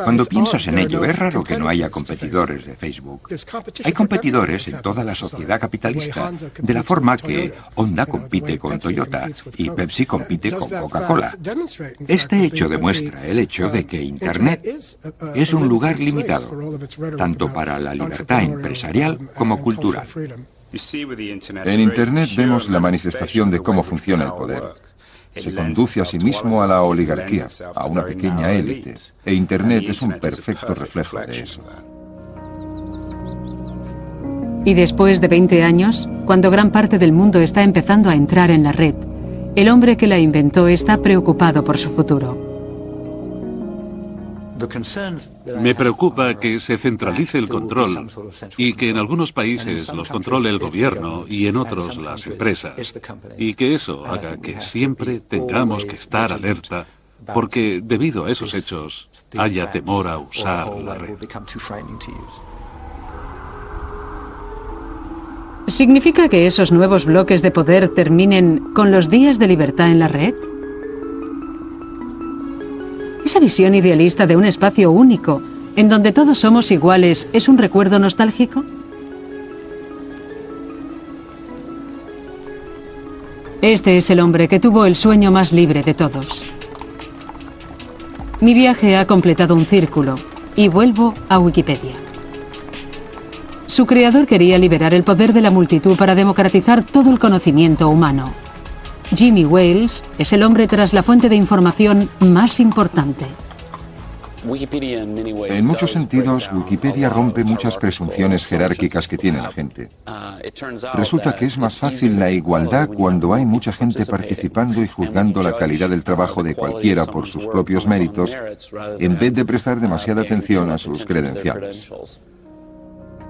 Cuando piensas en ello, es raro que no haya competidores de Facebook. Hay competidores en toda la sociedad capitalista, de la forma que Honda compite con Toyota y Pepsi compite con Coca-Cola. Este hecho demuestra el hecho de que Internet es un lugar limitado, tanto para la libertad empresarial como cultural. En Internet vemos la manifestación de cómo funciona el poder. Se conduce a sí mismo a la oligarquía, a una pequeña élite, e Internet es un perfecto reflejo de eso. Y después de 20 años, cuando gran parte del mundo está empezando a entrar en la red, el hombre que la inventó está preocupado por su futuro. Me preocupa que se centralice el control y que en algunos países los controle el gobierno y en otros las empresas, y que eso haga que siempre tengamos que estar alerta porque debido a esos hechos haya temor a usar la red. ¿Significa que esos nuevos bloques de poder terminen con los días de libertad en la red? ¿Esa visión idealista de un espacio único, en donde todos somos iguales, es un recuerdo nostálgico? Este es el hombre que tuvo el sueño más libre de todos. Mi viaje ha completado un círculo y vuelvo a Wikipedia. Su creador quería liberar el poder de la multitud para democratizar todo el conocimiento humano. Jimmy Wales es el hombre tras la fuente de información más importante. En muchos sentidos, Wikipedia rompe muchas presunciones jerárquicas que tiene la gente. Resulta que es más fácil la igualdad cuando hay mucha gente participando y juzgando la calidad del trabajo de cualquiera por sus propios méritos, en vez de prestar demasiada atención a sus credenciales.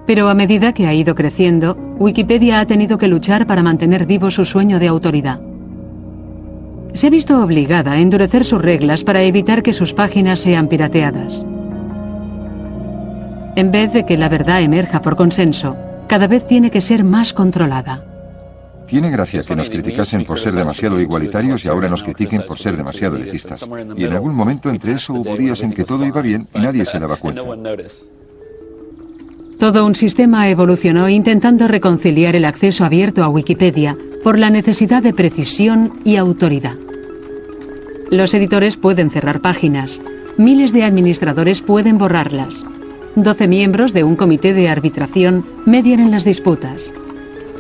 Pero a medida que ha ido creciendo, Wikipedia ha tenido que luchar para mantener vivo su sueño de autoridad. Se ha visto obligada a endurecer sus reglas para evitar que sus páginas sean pirateadas. En vez de que la verdad emerja por consenso, cada vez tiene que ser más controlada. Tiene gracia que nos criticasen por ser demasiado igualitarios y ahora nos critiquen por ser demasiado elitistas. Y en algún momento entre eso hubo días en que todo iba bien y nadie se daba cuenta. Todo un sistema evolucionó intentando reconciliar el acceso abierto a Wikipedia por la necesidad de precisión y autoridad. Los editores pueden cerrar páginas, miles de administradores pueden borrarlas, 12 miembros de un comité de arbitración median en las disputas.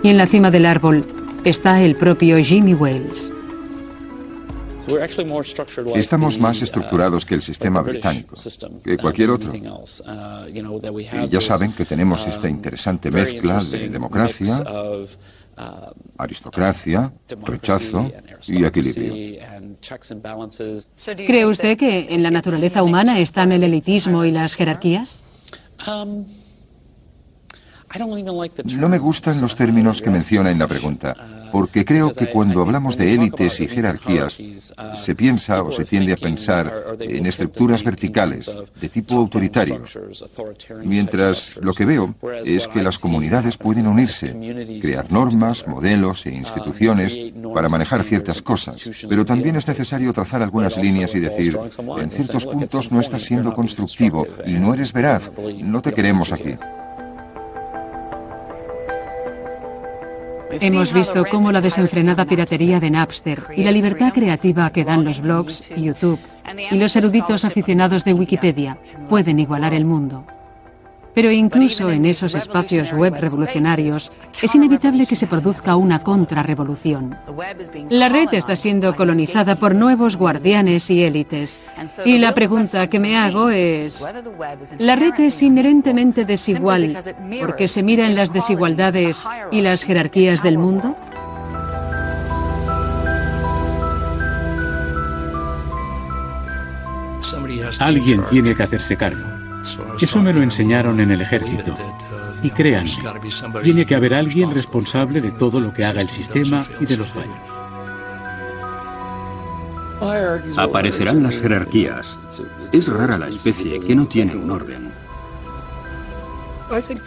Y en la cima del árbol está el propio Jimmy Wales. Estamos más estructurados que el sistema británico, que cualquier otro. Y ya saben que tenemos esta interesante mezcla de democracia, aristocracia, rechazo y equilibrio. ¿Cree usted que en la naturaleza humana están el elitismo y las jerarquías? No me gustan los términos que menciona en la pregunta, porque creo que cuando hablamos de élites y jerarquías, se piensa o se tiende a pensar en estructuras verticales de tipo autoritario, mientras lo que veo es que las comunidades pueden unirse, crear normas, modelos e instituciones para manejar ciertas cosas, pero también es necesario trazar algunas líneas y decir, en ciertos puntos no estás siendo constructivo y no eres veraz, no te queremos aquí. Hemos visto cómo la desenfrenada piratería de Napster y la libertad creativa que dan los blogs, YouTube y los eruditos aficionados de Wikipedia pueden igualar el mundo. Pero incluso en esos espacios web revolucionarios es inevitable que se produzca una contrarrevolución. La red está siendo colonizada por nuevos guardianes y élites. Y la pregunta que me hago es, ¿la red es inherentemente desigual porque se mira en las desigualdades y las jerarquías del mundo? Alguien tiene que hacerse cargo. Eso me lo enseñaron en el ejército. Y créanme, tiene que haber alguien responsable de todo lo que haga el sistema y de los fallos. Aparecerán las jerarquías. Es rara la especie que no tiene un orden.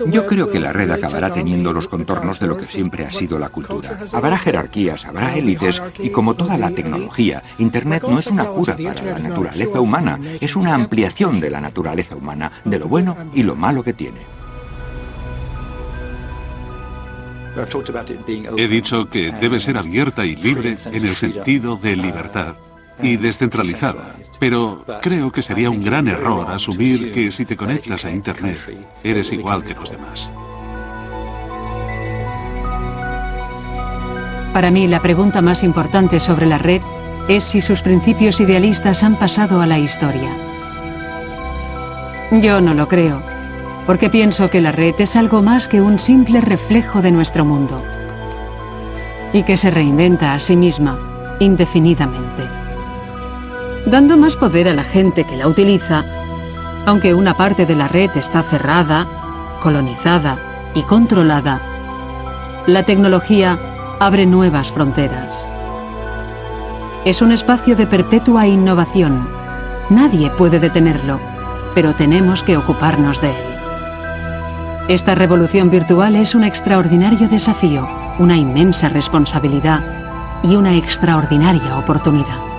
Yo creo que la red acabará teniendo los contornos de lo que siempre ha sido la cultura. Habrá jerarquías, habrá élites y como toda la tecnología, Internet no es una cura para la naturaleza humana, es una ampliación de la naturaleza humana, de lo bueno y lo malo que tiene. He dicho que debe ser abierta y libre en el sentido de libertad y descentralizada, pero creo que sería un gran error asumir que si te conectas a Internet eres igual que los demás. Para mí, la pregunta más importante sobre la red es si sus principios idealistas han pasado a la historia. Yo no lo creo, porque pienso que la red es algo más que un simple reflejo de nuestro mundo y que se reinventa a sí misma indefinidamente, dando más poder a la gente que la utiliza, aunque una parte de la red está cerrada, colonizada y controlada. La tecnología abre nuevas fronteras. Es un espacio de perpetua innovación. Nadie puede detenerlo, pero tenemos que ocuparnos de él. Esta revolución virtual es un extraordinario desafío, una inmensa responsabilidad y una extraordinaria oportunidad.